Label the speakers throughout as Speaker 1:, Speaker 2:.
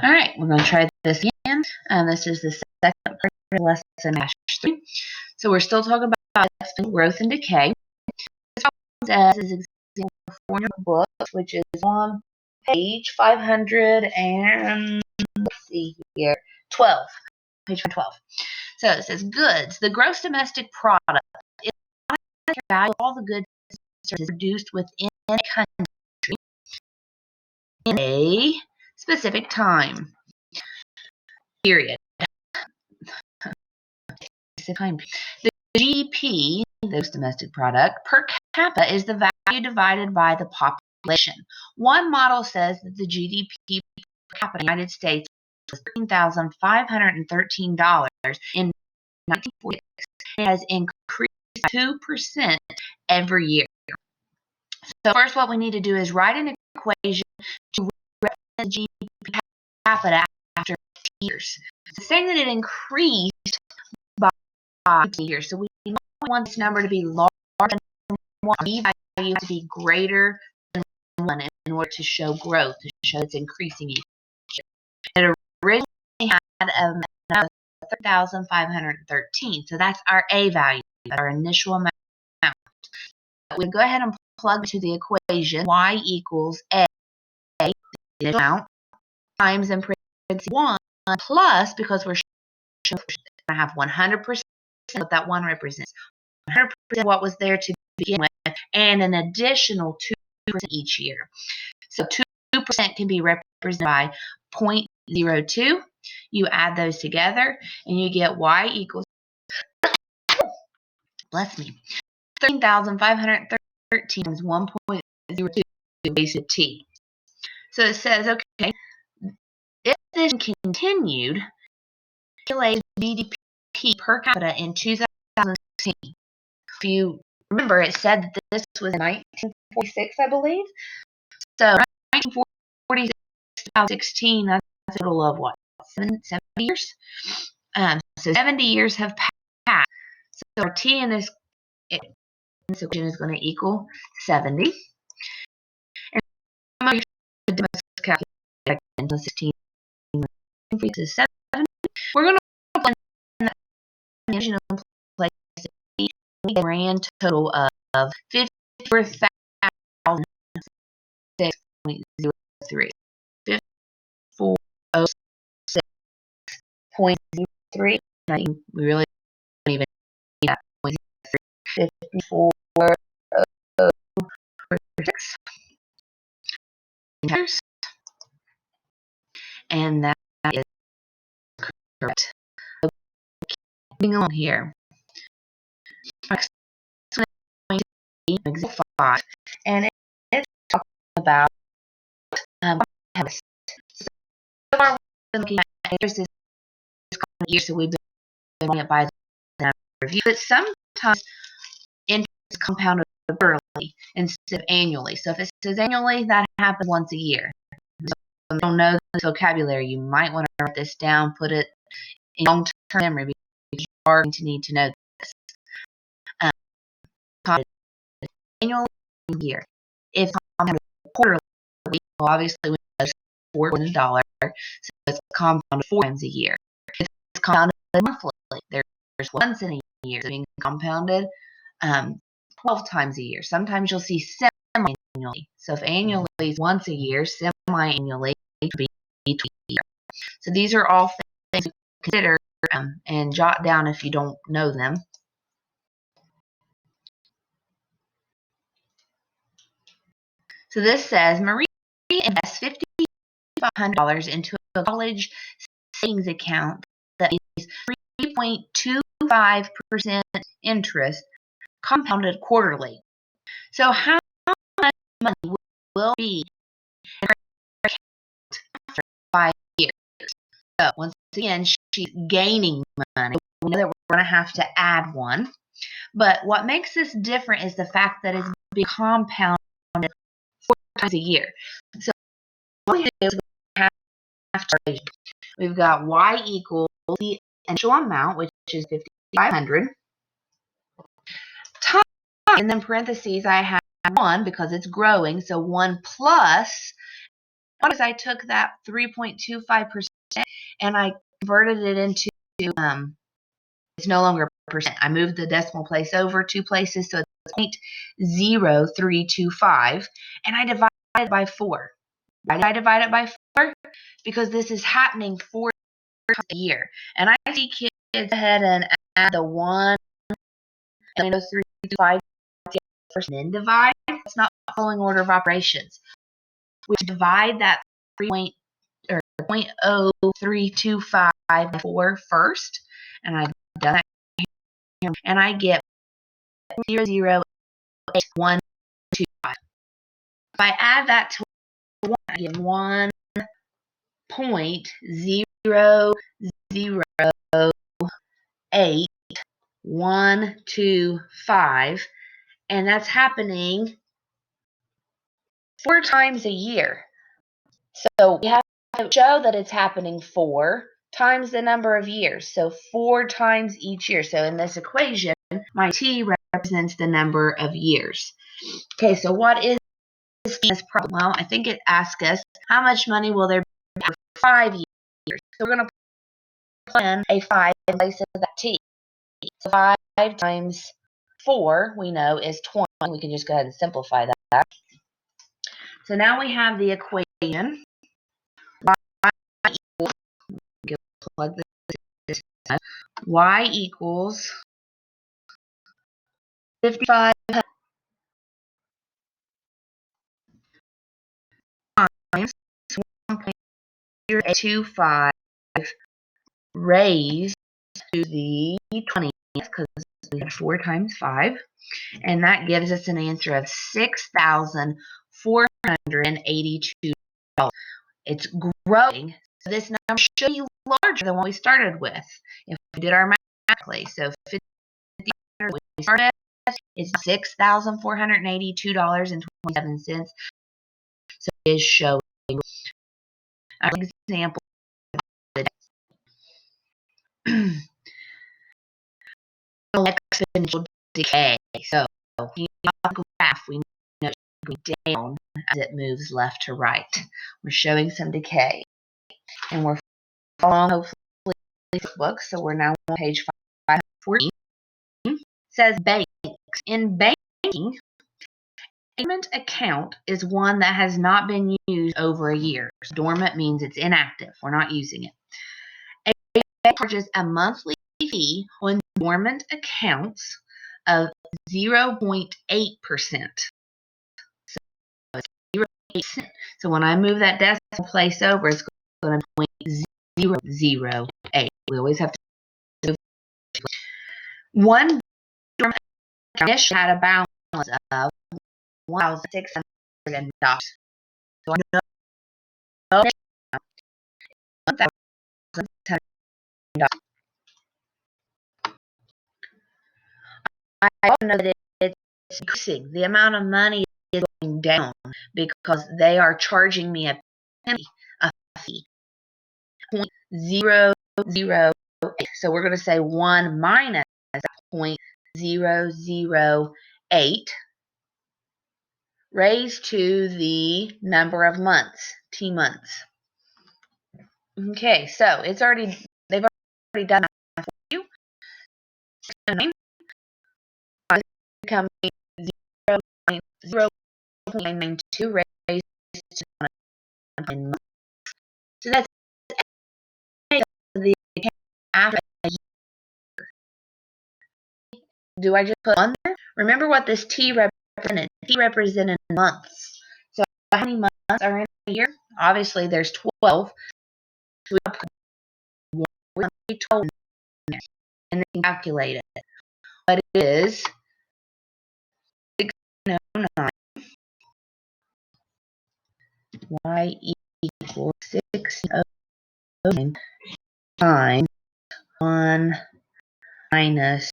Speaker 1: All right, we're going to try this again. This is the second part of lesson dash 3. So we're still talking about exponential growth and decay. This says is example 4 in your book, which is on page 500 and let's see here, 12. Page 12. So it says goods. The gross domestic product is the value of all the goods and services produced within a country in a specific time period. The GDP, the gross domestic product, per capita is the value divided by the population. One model says that the GDP per capita in the United States was $13,513 in 1946. It has increased 2% every year. So first what we need to do is write an equation to represent GDP per capita after years. It's saying that it increased by years. So we want this number to be larger than 1. B value to be greater than 1 in order to show growth, to show it's increasing each year. It originally had a 3,513. So that's our A value, our initial amount. We go ahead and plug into the equation y equals A, the initial amount, times in parentheses 1 plus, because we're going to have 100% what that 1 represents. 100% what was there to begin with, and an additional 2% each year. So 2% can be represented by 0.02. You add those together, and you get y equals, bless me, 13,513 times 1.02 raised to t. So it says, okay, if this continued, calculate GDP per capita in 2016. If you remember, it said that this was in 1946, I believe. So 1946 to 2016, that's a total of what? 70 years? So 70 years have passed. So our t in this equation is going to equal 70. And I'm going to calculate into 16 is 70. We're going to plug in that place a grand total of 54,006.03. 5406.03. We really don't even need that. 5406. And that is correct. Moving on here. Example 5, and it's talking about habits. So far, we're looking at interest this year, so we've been doing it by the review. But sometimes interest is compounded quarterly instead of annually. So if it says annually, that happens once a year. So if you don't know the vocabulary, you might want to write this down, put it in long-term memory, because you are going to need to know this. Annual year. If compounded quarterly, well, obviously we know $4 dollar, so it's compounded 4 times a year. If it's compounded monthly, there's once in a year, so being compounded 12 times a year. Sometimes you'll see semi-annually. So if annually is once a year, semi-annually could be each year. So these are all things to consider and jot down if you don't know them. So this says Marie invests $5,500 into a college savings account that is 3.25% interest compounded quarterly. So how much money will be in her account after 5 years? So once again, she's gaining money. We know that we're going to have to add 1. But what makes this different is the fact that it's being compounded 4 times a year. So what we do is we've got y equals the initial amount, which is 5,500, times, and then parentheses I have 1 because it's growing, so 1 plus, is I took that 3.25% and I converted it into, it's no longer percent. I moved the decimal place over 2 places, so it's 0.0325, and I divided it by 4. Why did I divide it by 4? Because this is happening 4 times a year. And I see kids go ahead and add the 1 and 0.0325 first and then divide. It's not following order of operations. We divide that 0.0325 by 4 first, and I've done that here, and I get 0.08125. If I add that to 1, I get 1.00825, and that's happening 4 times a year. So we have to show that it's happening 4 times the number of years. So 4 times each year. So in this equation, my t represents the number of years. Okay, so what is this problem? Well, I think it asks us how much money will there be for 5 years. So we're going to plan a 5 in place of that t. So 5 times 4, we know, is 20. We can just go ahead and simplify that. So now we have the equation. Plug this in. Y equals 55 times 1.025 raised to the 20th, because we had 4 times 5, and that gives us an answer of $6,482. It's growing, so this number should be larger than what we started with if we did our math correctly. So 50 we started, it's $6,482.27. So it is showing. Our example exponential decay. So the graph, we know it's going down as it moves left to right. We're showing some decay, and we're following hopefully this book. So we're now on page 540. It says banks. In banking, a dormant account is one that has not been used over a year. So dormant means it's inactive. We're not using it. A bank charges a monthly fee on dormant accounts of 0.8%. So it's 0.8%. So when I move that decimal place over, it's going to be 0.008. We always have to move. One dormant account had a balance of $1,600. So I know $1,600. I also know that it's increasing. The amount of money is going down because they are charging me a penny, a fee, 0.008. So we're going to say 1 minus 0.008 raised to the number of months, t months. Okay, so they've already done that for you. Becoming 0.092 raised to 1 month. So that's the after a year. Do I just put on there? Remember what this T represented. T represented months. So how many months are in a year? Obviously, there's 12. So we put 12 in there and then calculate it. But it is 609. Y equals 609 times 1 minus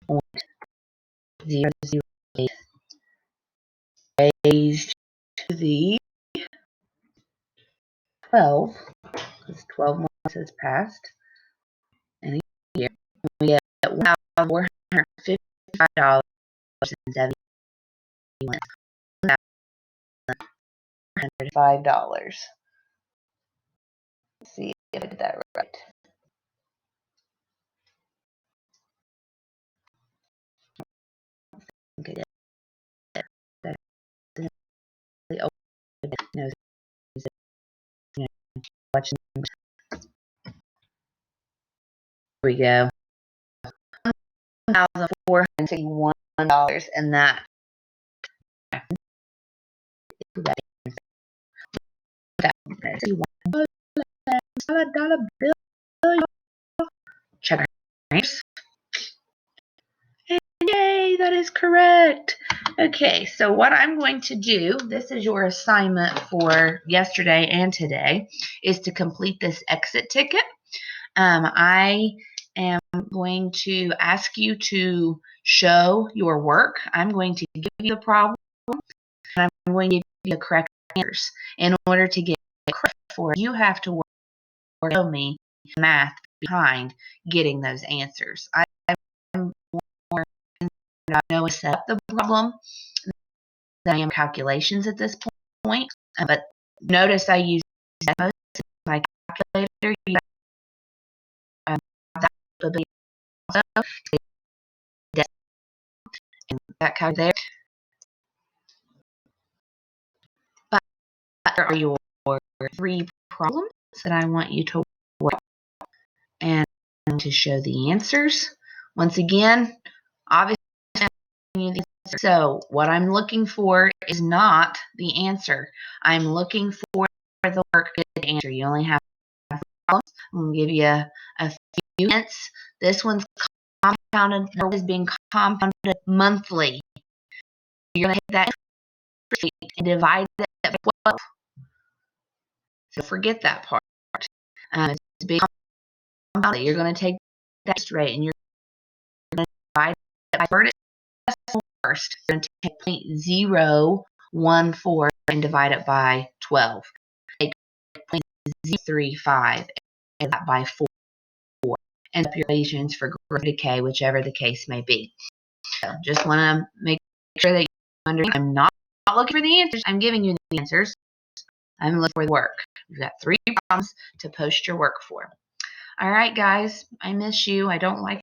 Speaker 1: 0.008 raised to the 12, because 12 months has passed, and a year, we get $1,455.70. $405. Let's see if I did that right. Okay, here we go. $1,461, and that $1 bill. Check our answers. Yay, that is correct. Okay, so what I'm going to do, this is your assignment for yesterday and today, is to complete this exit ticket. I am going to ask you to show your work. I'm going to give you the problem, and I'm going to give you the correct answers. In order to get credit for it, you have to show me the math behind getting those answers. I'm more I know I set up the problem than I am calculations at this point. But notice I use most of my calculator. You that calculator. But there are your 3 problems that I want you to work and to show the answers. Once again, obviously, so what I'm looking for is not the answer. I'm looking for the work to answer. You only have problems. I'm going to give you a few hints. This one's compounded, is being compounded monthly. You're going to take that and divide it by 12. So forget that part. It's being compounded. You're going to take that rate and you're going to divide it by first. You're going to take 0.014 and divide it by 12. Take 0.035 and that by 4. And up your equations for growth decay, whichever the case may be. So just want to make sure that you understand. I'm not looking for the answers. I'm giving you the answers. I'm looking for the work. You've got 3 problems to post your work for. All right, guys. I miss you. I don't like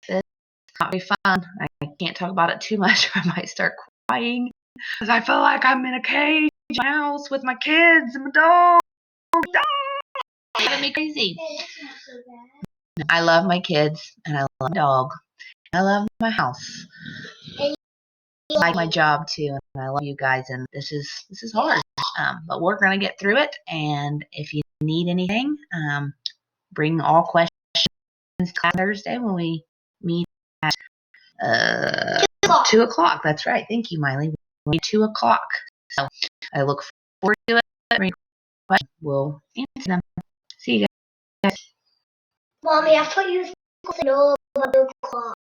Speaker 1: this. It's not very fun. I can't talk about it too much or I might start crying because I feel like I'm in a cage in my house with my kids and my dog. Driving me crazy. I love my kids and I love my dog. I love my house. I like my job too, and I love you guys. And this is hard, but we're gonna get through it. And if you need anything, bring all questions Thursday when we meet at 2 o'clock. That's right. Thank you, Miley. We'll meet 2 o'clock. So I look forward to it. We'll answer them. See you guys.
Speaker 2: Mommy, I thought you said no about 2 o'clock.